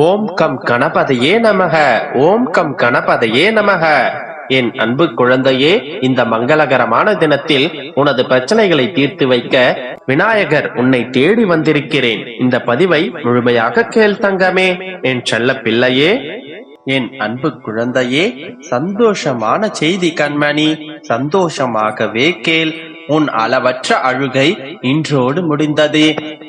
ஓம் come கணபதையே நமக. ஓம் come கணபதையே நமக. என் அன்பு குழந்தையே, இந்த மங்களகரமான தினத்தில் உனது பிரச்சனைகளை தீர்த்து வைக்க விநாயகர் உன்னை தேடி வந்திருக்கிறேன். இந்த பதிவை முழுமையாக கேள் தங்கமே. என் செல்ல பிள்ளையே, என் அன்பு குழந்தையே, சந்தோஷமான செய்தி கண்மணி, சந்தோஷமாகவே கேள். உன் அளவற்ற அழுகை இன்றோடு முடிந்தது.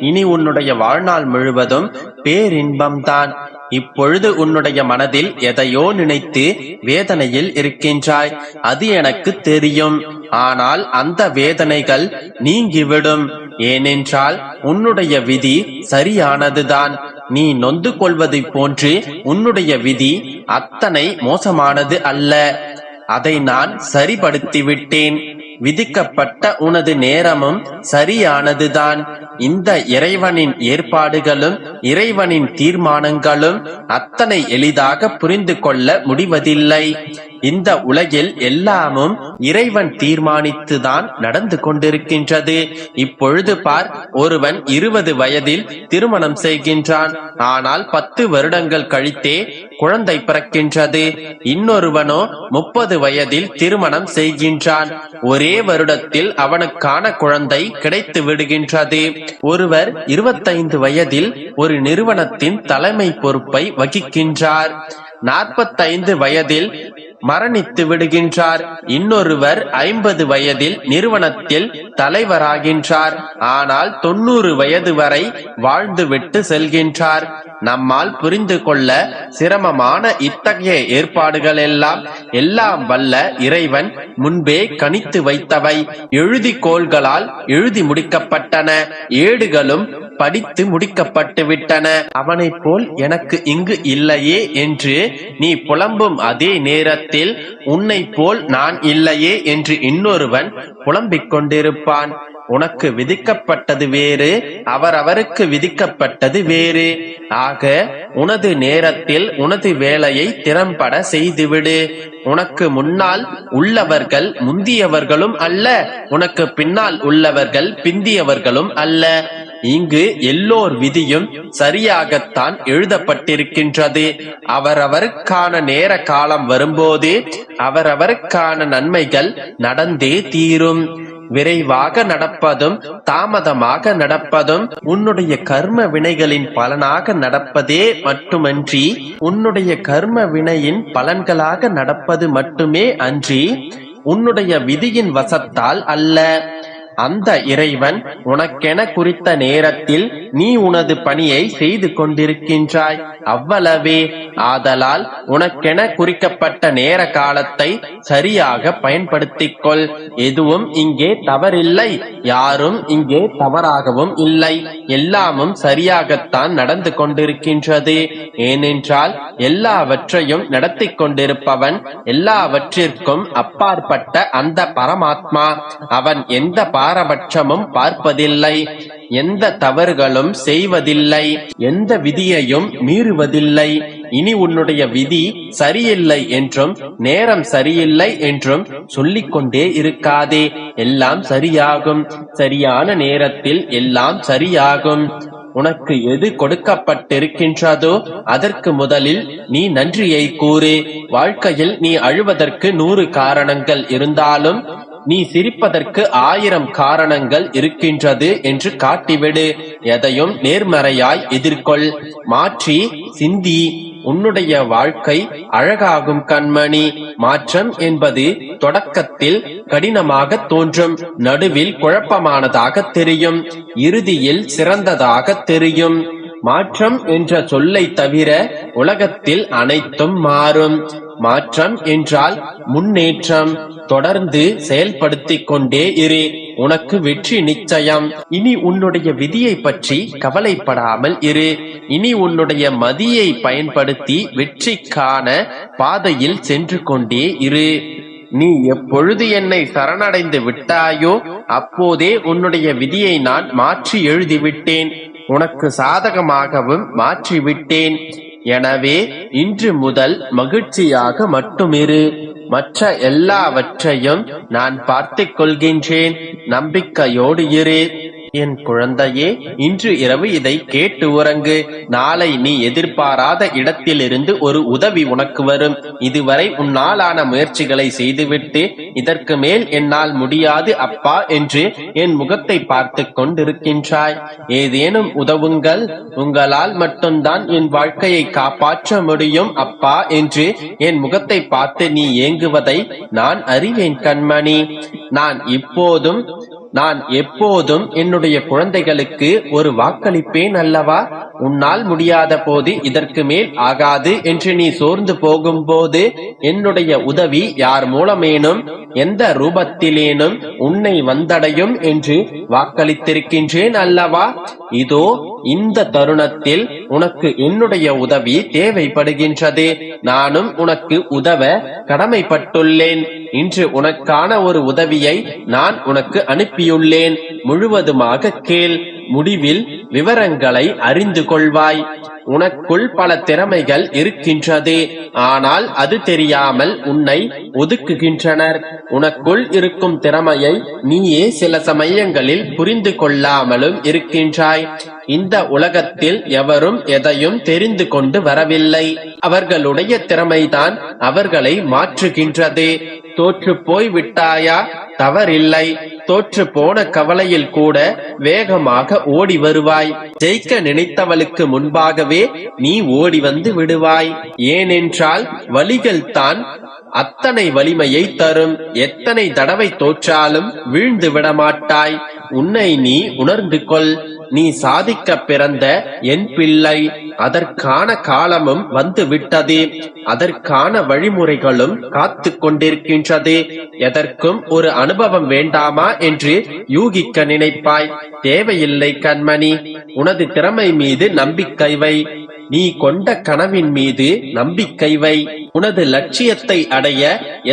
இனி உன்னுடைய வாழ்நாள் முழுவதும் பேரின்பம்தான். இப்பொழுது உன்னுடைய மனதில் எதையோ நினைத்து வேதனையில் இருக்கின்றாய். அது எனக்கு தெரியும். ஆனால் அந்த வேதனைகள் நீங்கிவிடும். ஏனென்றால் உன்னுடைய விதி சரியானதுதான். நீ நொந்து கொள்வதை போன்று உன்னுடைய விதி அத்தனை மோசமானது அல்ல. அதை நான் சரிபடுத்திவிட்டேன். விதிக்கப்பட்ட உனது நேரமும் சரியானதுதான். இந்த இறைவனின் ஏற்பாடுகளும் இறைவனின் தீர்மானங்களும் அத்தனை எளிதாக புரிந்து கொள்ள முடிவதில்லை. இந்த உலகில் எல்லாமும் இறைவன் தீர்மானித்துதான் நடந்து கொண்டிருக்கின்றது. இப்பொழுது பார், ஒருவன் 20 வயதில் திருமணம் செய்கின்றான். ஆனால் 10 வருடங்கள் கழித்தே குழந்தை பிறக்கின்றது. இன்னொருவனோ 30 வயதில் திருமணம் செய்கின்றான். ஒரே வருடத்தில் அவனுக்கான குழந்தை கிடைத்து விடுகின்றது. ஒருவர் 25 வயதில் ஒரு நிறுவனத்தின் தலைமை பொறுப்பை வகிக்கின்றார். 45 வயதில் மரணித்து விடுகின்றார். இன்னொருவர் 50 வயதில் நிறுவனத்தில் தலைவராகின்றார். ஆனால் 90 வயது வரை வாழ்ந்துவிட்டு செல்கின்றார். நம்மால் புரிந்து கொள்ள சிரமமான இத்தகைய ஏற்பாடுகள் எல்லாம் வல்ல இறைவன் முன்பே கணித்து வைத்தவை. எழுதிக்கோள்களால் எழுதி முடிக்கப்பட்டன. ஏடுகளும் படித்து முடிக்கப்பட்டு விட்டன. அவனை போல் எனக்கு இங்கு இல்லையே என்று நீ புலம்பும் அதே நேரத்தில் உன்னை போல் நான் இல்லையே என்று இன்னொருவன் புலம்பிக் கொண்டிருப்பான். உனக்கு விதிக்கப்பட்டது வேறு, அவரவருக்கு விதிக்கப்பட்டது வேறு. ஆக உனது நேரத்தில் உனது வேலையை திறம்பட செய்துவிடு. உனக்கு முன்னால் உள்ளவர்கள் முந்தியவர்களும் அல்ல, உனக்கு பின்னால் உள்ளவர்கள் பிந்தியவர்களும் அல்ல. இங்கு எல்லோர் விதியும் சரியாகத்தான் எழுதப்பட்டிருக்கின்றது. அவரவருக்கான நேர காலம் வரும்போது அவரவருக்கான நன்மைகள் நடந்தே தீரும். விரைவாக நடப்பதும் தாமதமாக நடப்பதும் உன்னுடைய கர்ம வினைகளின் பலனாக நடப்பதே மட்டுமன்றி, உன்னுடைய கர்ம வினையின் பலன்களாக நடப்பது மட்டுமே அன்றி உன்னுடைய விதியின் வசத்தால் அல்ல. அந்த இறைவன் உனக்கென குறித்த நேரத்தில் நீ உனது பணியை செய்து கொண்டிருக்கின்றாய், அவ்வளவே. ஆதலால் உனக்கென குறிக்கப்பட்ட நேர காலத்தை சரியாக பயன்படுத்திக் கொள். எதுவும் இங்கே தவறில்லை, யாரும் இங்கே தவறாகவும் இல்லை. எல்லாமும் சரியாகத்தான் நடந்து கொண்டிருக்கின்றது. ஏனென்றால் எல்லாவற்றையும் நடத்தி கொண்டிருப்பவன் எல்லாவற்றிற்கும் அப்பாற்பட்ட அந்த பரமாத்மா. அவன் எந்த பாரபட்சமும் பார்ப்பதில்லை, எந்த தவறுகளும் செய்வதில்லை, எந்த விதியையும் மீறுவதில்லை. இனி உன்னுடைய விதி சரியில்லை என்றும் நேரம் சரியில்லை என்றும் சொல்லிக்கொண்டே இருக்காதே. எல்லாம் சரியாகும். சரியான நேரத்தில் எல்லாம் சரியாகும். உனக்கு எது கொடுக்கப்பட்டிருக்கின்றதோ அதற்கு முதலில் நீ நன்றியை கூறு. வாழ்க்கையில் நீ அழுவதற்கு 100 காரணங்கள் இருந்தாலும் நீ சிரிப்பதற்கு 1000 காரணங்கள் இருக்கின்றது என்று காட்டிவிடு. எதையும் நேர்மறையாய் எதிர்கொள். மாற்றி சிந்தி. உன்னுடைய வாழ்க்கை அழகாகும் கண்மணி. மாற்றம் என்பது தொடக்கத்தில் கடினமாக தோன்றும், நடுவில் குழப்பமானதாக தெரியும், இறுதியில் சிறந்ததாக தெரியும். மாற்றம் என்ற சொல்லை தவிர உலகத்தில் அனைத்தும் மாறும். மாற்றம் என்றால் முன்னேற்றம். தொடர்ந்து செயல்படுத்திக் கொண்டே இரு. உனக்கு வெற்றி நிச்சயம். இனி உன்னுடைய விதியை பற்றி கவலைப்படாமல் இரு. இனி உன்னுடைய மதியை பயன்படுத்தி வெற்றிக்கான பாதையில் சென்று கொண்டே இரு. நீ எப்பொழுது என்னை சரணடைந்து விட்டாயோ அப்போதே உன்னுடைய விதியை நான் மாற்றி எழுதிவிட்டேன். உனக்கு சாதகமாகவும் மாற்றிவிட்டேன். எனவே இன்று முதல் மகிழ்ச்சியாக மட்டுமிரு. மற்ற எல்லாவற்றையும் நான் பார்த்துக் கொள்கின்றேன். நம்பிக்கையோடு இரு. என் குழந்தையே, இன்று இரவு இதை கேட்டு உறங்கு. நாளை நீ எதிர்பாராத இடத்திலிருந்து ஒரு உதவி உனக்கு வரும். இதுவரை உன்னாலான முயற்சிகளை செய்துவிட்டு இதற்கு மேல் என்னால் முடியாது அப்பா என்று என் முகத்தை பார்த்து கொண்டிருக்கின்றாய். ஏதேனும் உதவுங்கள், உங்களால் மட்டும்தான் என் வாழ்க்கையை காப்பாற்ற முடியும் அப்பா என்று என் முகத்தை பார்த்து நீ ஏங்குவதை நான் அறிவேன் கண்மணி. நான் எப்போதும் என்னுடைய குழந்தைகளுக்கு ஒரு வாக்களிப்பேன் அல்லவா? உன்னால் முடியாத போது இதற்கு மேல் ஆகாது என்று நீ சோர்ந்து போகும்போது என்னுடைய உதவி யார் மூலமேனும் எந்த ரூபத்திலேனும் உன்னை வந்தடையும் என்று வாக்களித்திருக்கின்றேன் அல்லவா? இதோ இந்த தருணத்தில் உனக்கு என்னுடைய உதவி தேவைப்படுகின்றது. நானும் உனக்கு உதவ கடமைப்பட்டுள்ளேன். இன்று உனக்கான ஒரு உதவியை நான் உனக்கு அனுப்பியுள்ளேன். முழுவதுமாக கேள். முடிவில் விவரங்களை அறிந்து கொள்வாய். உனக்குள் பல திறமைகள் இருக்கின்றது. ஆனால் அது தெரியாமல் உன்னை ஒதுக்குகின்றனர். உனக்குள் இருக்கும் திறமையை நீயே சில சமயங்களில் புரிந்து கொள்ளாமலும் இருக்கின்றாய். இந்த உலகத்தில் எவரும் எதையும் தெரிந்து கொண்டு வரவில்லை. அவர்களுடைய திறமைதான் அவர்களை மாற்றுகின்றது. தோற்று போய் விட்டாயா? தவறில்லை. தோற்று போன கவலையில் கூட வேகமாக ஓடி வருவாய். ஜெயிக்க நினைத்தவளுக்கு முன்பாகவே நீ ஓடி வந்து விடுவாய். ஏனென்றால் வலிகள் தான் அத்தனை வலிமையை தரும். எத்தனை தடவை தோற்றாலும் வீழ்ந்து விடமாட்டாய். உன்னை நீ உணர்ந்து கொள். நீ சாதிக்க பிறந்த என் பிள்ளை. அதற்கான காலமும் வந்து விட்டது. அதற்கான வழிமுறைகளும் காத்து கொண்டிருக்கின்றது. எதற்கும் ஒரு அனுபவம் வேண்டாமா என்று யூகிக்க நினைப்பாய். தேவையில்லை கண்மணி. உனது திறமை மீது நம்பிக்கை வை. நீ கொண்ட கனவின் மீது நம்பிக்கை வை. உனது லட்சியத்தை அடைய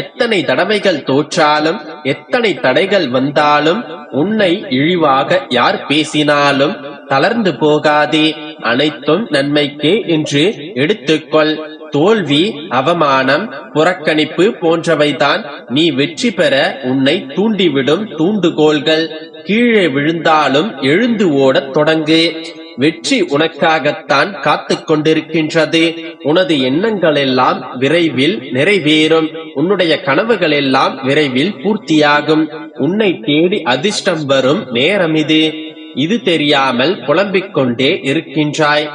எத்தனை தடவைகள் தோற்றாலும் எத்தனை தடைகள் வந்தாலும் உன்னை இழிவாக யார் பேசினாலும் தளர்ந்து போகாதே. அனைத்தும் நன்மைக்கே என்று எடுத்துக்கொள். தோல்வி, அவமானம், புறக்கணிப்பு போன்றவைதான் நீ வெற்றி பெற உன்னை தூண்டிவிடும் தூண்டுகோல்கள். கீழே விழுந்தாலும் எழுந்து ஓடத் தொடங்கு. வெற்றி உனக்காகத்தான் காத்து கொண்டிருக்கின்றது. உனது எண்ணங்கள் எல்லாம் விரைவில் நிறைவேறும். உன்னுடைய கனவுகள் எல்லாம் விரைவில் பூர்த்தியாகும். உன்னை தேடி அதிர்ஷ்டம் வரும் நேரம் இது. இது தெரியாமல் புலம்பிக் கொண்டே இருக்கின்றாய்.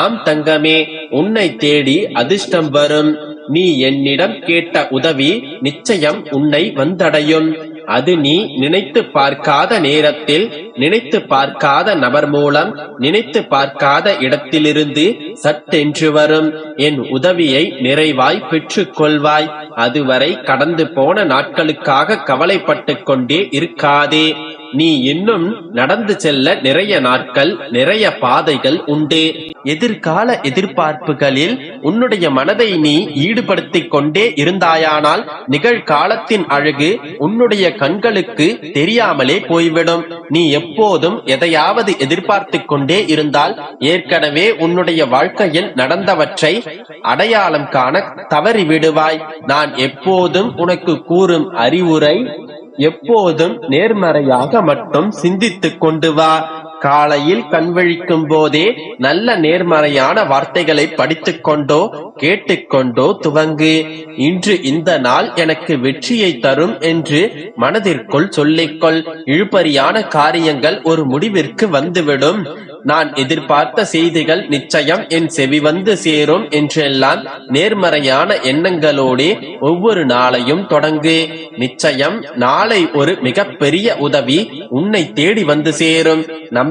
ஆம் தங்கமே, உன்னை தேடி அதிர்ஷ்டம் வரும். நீ என்னிடம் கேட்ட உதவி நிச்சயம் உன்னை வந்தடையும். அது நீ நினைத்து பார்க்காத நேரத்தில், நினைத்து பார்க்காத நபர் மூலம், நினைத்து பார்க்காத இடத்திலிருந்து சட்டென்று வரும். என் உதவியை நிறைவாய் பெற்றுக் கொள்வாய். அதுவரை கடந்து போன நாட்களுக்காக கவலைப்பட்டு கொண்டே இருக்காதே. நீ இன்னும் நடந்து செல்ல நிறைய நாட்கள், நிறைய பாதைகள் உண்டு. எதிர்கால எதிர்பார்ப்புகளில் உன்னுடைய மனதை நீ ஈடுபடுத்திக் கொண்டே இருந்தாயானால் நிகழ்காலத்தின் அழகு உன்னுடைய கண்களுக்கு தெரியாமலே போய்விடும். நீ எப்போதும் எதையாவது எதிர்பார்த்துக் கொண்டே இருந்தால் ஏற்கனவே உன்னுடைய வாழ்க்கையில் நடந்தவற்றை அடையாளம் காண தவறிவிடுவாய். நான் எப்போதும் உனக்கு கூறும் அறிவுரை, எப்போதும் நேர்மறையாக மட்டும் சிந்தித்துக் கொண்டு வா. காலையில் கண்விழிக்கும் போதே நல்ல நேர்மறையான வார்த்தைகளை படித்துக் கொண்டோ கேட்டுக்கொண்டோ துவங்கு. இன்று இந்த நாள் எனக்கு வெற்றியை தரும் என்று மனதிற்குள் சொல்லிக்கொள். இழுபறியான காரியங்கள் ஒரு முடிவிற்கு வந்துவிடும். நான் எதிர்பார்த்த செய்திகள் நிச்சயம் என் செவி வந்து சேரும் என்றெல்லாம் நேர்மறையான எண்ணங்களோடு ஒவ்வொரு நாளையும் தொடங்கு. நிச்சயம் நாளை ஒரு மிகப்பெரிய உதவி உன்னை தேடி வந்து சேரும். நம்பிக்கை